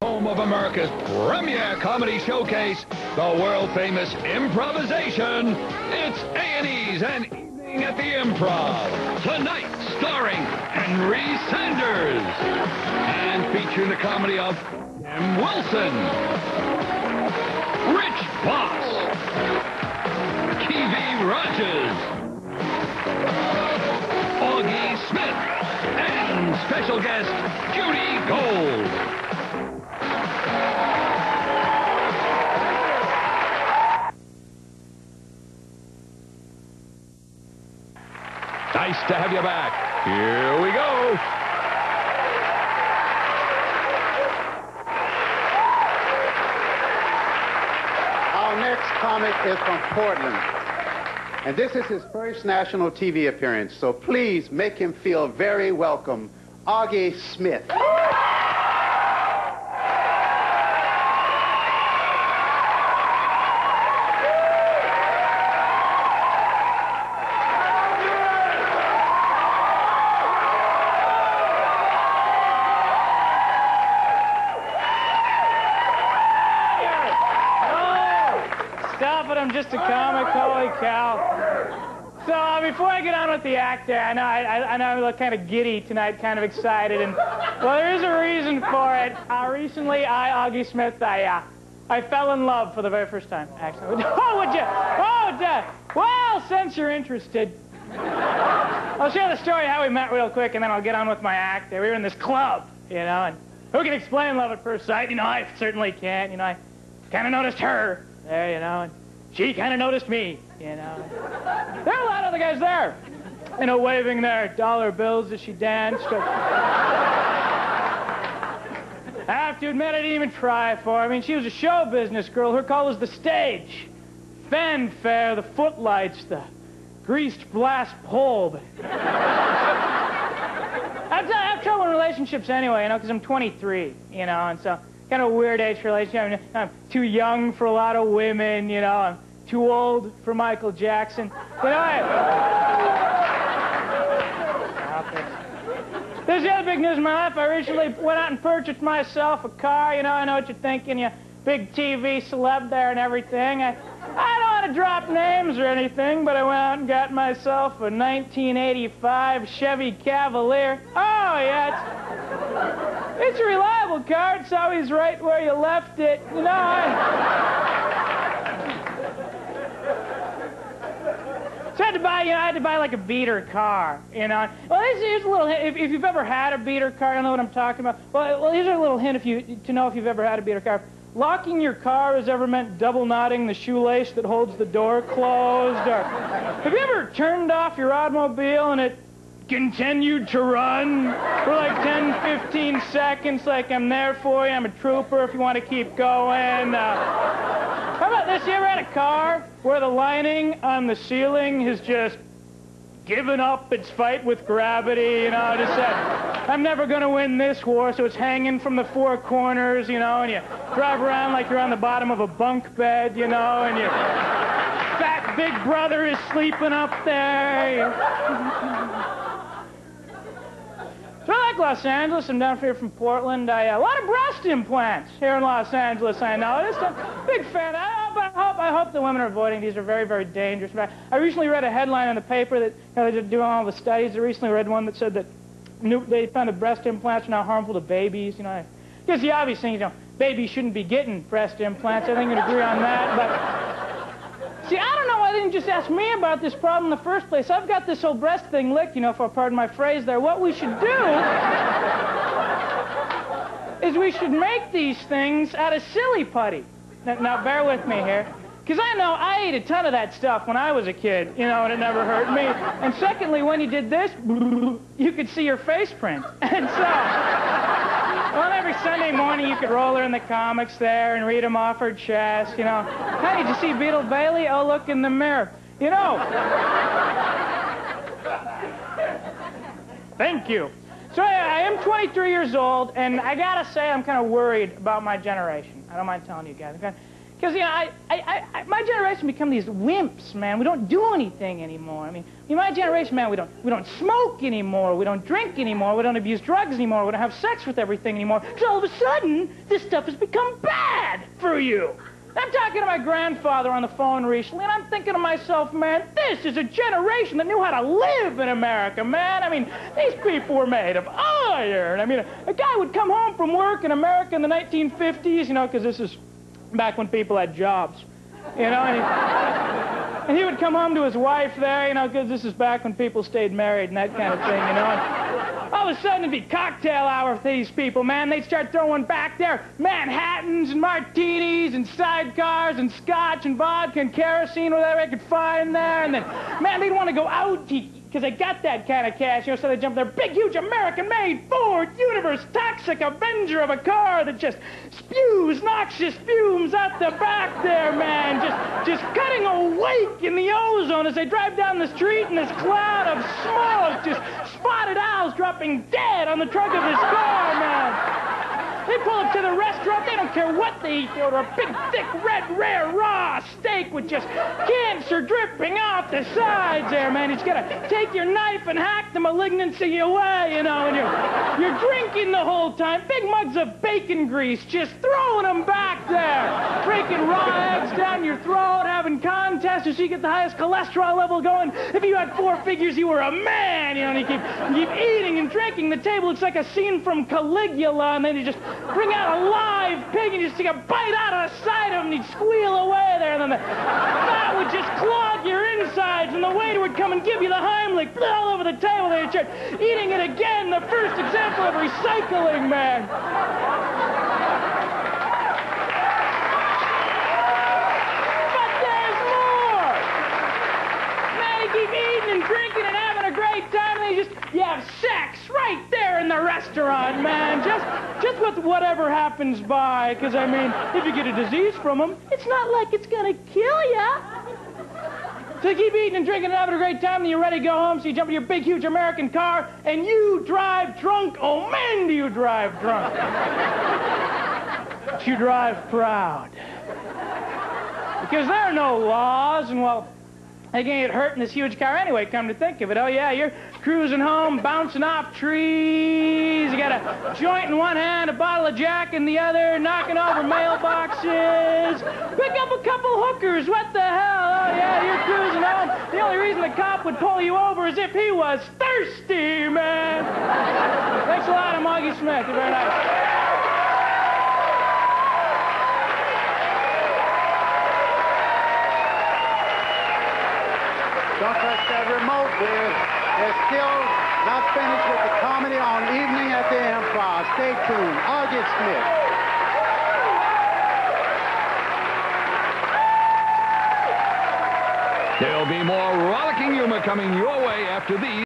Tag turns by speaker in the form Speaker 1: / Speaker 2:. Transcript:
Speaker 1: Home of America's premier comedy showcase, the world-famous improvisation. It's A&E's and Evening at the Improv. Tonight, starring Henry Sanders. And featuring the comedy of Tim Wilson, Rich Voss, Kiwi Rogers, Auggie Smith, and special guest, Judy Gold. Nice to have you back. Here we go.
Speaker 2: Our next comic is from Portland. And this is his first national TV appearance. So please make him feel very welcome. Auggie Smith.
Speaker 3: Stop it, I'm just a comic, holy cow. So, before I get on with the act there, I know I look kind of giddy tonight, kind of excited, and, well, there is a reason for it. Recently, Auggie Smith, I fell in love for the very first time, actually. Oh, would you? Oh, well, since you're interested, I'll share the story how we met real quick, and then I'll get on with my act there. We were in this club, you know, and who can explain love at first sight? You know, I certainly can't, you know, I kind of noticed her there, you know, and she kind of noticed me, you know. There are a lot of other guys there, you know, waving their dollar bills as she danced. I have to admit, I didn't even try for her. I mean, she was a show business girl. Her call was the stage, fanfare, the footlights, the greased blast pole. But I have trouble in relationships anyway, you know, because I'm 23, you know, and so kind of a weird age for relationship. I mean, I'm too young for a lot of women, you know. I'm too old for Michael Jackson. You know, There's the other big news in my life. I recently went out and purchased myself a car. You know, I know what you're thinking. You big TV celeb there and everything. I don't want to drop names or anything, but I went out and got myself a 1985 Chevy Cavalier. Oh, yeah, it's a reliable car. It's always right where you left it. You know, So I had to buy like a beater car, you know. Well, here's a little hint. If you've ever had a beater car, you'll know what I'm talking about. Well, here's a little hint to know if you've ever had a beater car. Locking your car has ever meant double knotting the shoelace that holds the door closed? Or have you ever turned off your automobile and it continued to run for like 10, 15 seconds, like I'm there for you, I'm a trooper if you want to keep going? How about this? You ever had a car where the lining on the ceiling has just given up its fight with gravity, you know, just said, I'm never going to win this war, so it's hanging from the four corners, you know, and you drive around like you're on the bottom of a bunk bed, you know, and your fat big brother is sleeping up there. So I like Los Angeles. I'm down here from Portland. A lot of breast implants here in Los Angeles, I noticed. I'm a big fan. I hope the women are avoiding these. Are very, very dangerous. I recently read a headline in the paper that, you know, they're doing all the studies. I recently read one that said that they found that breast implants are now harmful to babies. You know, I guess the obvious thing is, you know, babies shouldn't be getting breast implants. I think you can agree on that. But see, I don't know why they didn't just ask me about this problem in the first place. I've got this whole breast thing licked, you know, for pardon my phrase there. What we should do is we should make these things out of silly putty. Now bear with me here. Because I know I ate a ton of that stuff when I was a kid, you know, and it never hurt me. And secondly, when you did this, you could see your face print. And so, well, every Sunday morning you could roll her in the comics there and read them off her chest, you know. Hey, did you see Beetle Bailey? Oh, look in the mirror. You know. Thank you. So I am 23 years old, and I gotta say I'm kind of worried about my generation. I don't mind telling you guys. Because, you know, my generation become these wimps, man. We don't do anything anymore. I mean, my generation, man, we don't smoke anymore. We don't drink anymore. We don't abuse drugs anymore. We don't have sex with everything anymore. So all of a sudden, this stuff has become bad for you. I'm talking to my grandfather on the phone recently, and I'm thinking to myself, man, this is a generation that knew how to live in America, man. I mean, these people were made of iron. I mean, a guy would come home from work in America in the 1950s, you know, because this is back when people had jobs, you know, and he would come home to his wife there, you know, because this is back when people stayed married and that kind of thing, you know. And all of a sudden, it'd be cocktail hour for these people, man. They'd start throwing back there Manhattans and martinis and sidecars and scotch and vodka and kerosene, whatever they could find there. And then, man, they'd want to go out because they got that kind of cash, you know, so they jump their big, huge American-made Ford Universe toxic Avenger of a car that just spews noxious fumes out the back there, man. Just cutting a wake in the ozone as they drive down the street in this cloud of smoke. Just spotted owls dropping dead on the trunk of his car, man. They pull up to the restaurant, they don't care what they eat. They order a big, thick, red, rare, raw steak with just cancer dripping off the sides there, man. You just gotta take your knife and hack the malignancy away, you know, and you're drinking the whole time. Big mugs of bacon grease, just throwing them back there. Breaking raw eggs down your throat, having contests to see you get the highest cholesterol level going. If you had 4 figures, you were a man, you know, and you keep eating and drinking. The table looks like a scene from Caligula, and then you just bring out a live pig and you just take a bite out of the side of him and he'd squeal away there, and then the fat would just clog your insides, and the waiter would come and give you the Heimlich all over the table there. You'd start eating it again, the first example of recycling, man. But there's more. Man, you keep eating and drinking and having a great time, and then you have sex right there in the restaurant, man. Just with whatever happens by, because, I mean, if you get a disease from them, it's not like it's going to kill you. So you keep eating and drinking and having a great time, and you're ready to go home, so you jump in your big, huge American car, and you drive drunk. Oh, man, do you drive drunk. But you drive proud. Because there are no laws, and, well, they can't get hurt in this huge car anyway, come to think of it. Oh, yeah, you're cruising home, bouncing off trees. You got a joint in one hand, a bottle of Jack in the other, knocking over mailboxes. Pick up a couple hookers. What the hell? Oh, yeah, you're cruising home. The only reason the cop would pull you over is if he was thirsty, man. Thanks a lot. I'm Auggie Smith. You're very nice.
Speaker 2: Don't touch that remote, We're still not finished with the comedy on Evening at the Improv. Stay tuned. Auggie Smith.
Speaker 1: There'll be more rollicking humor coming your way after these.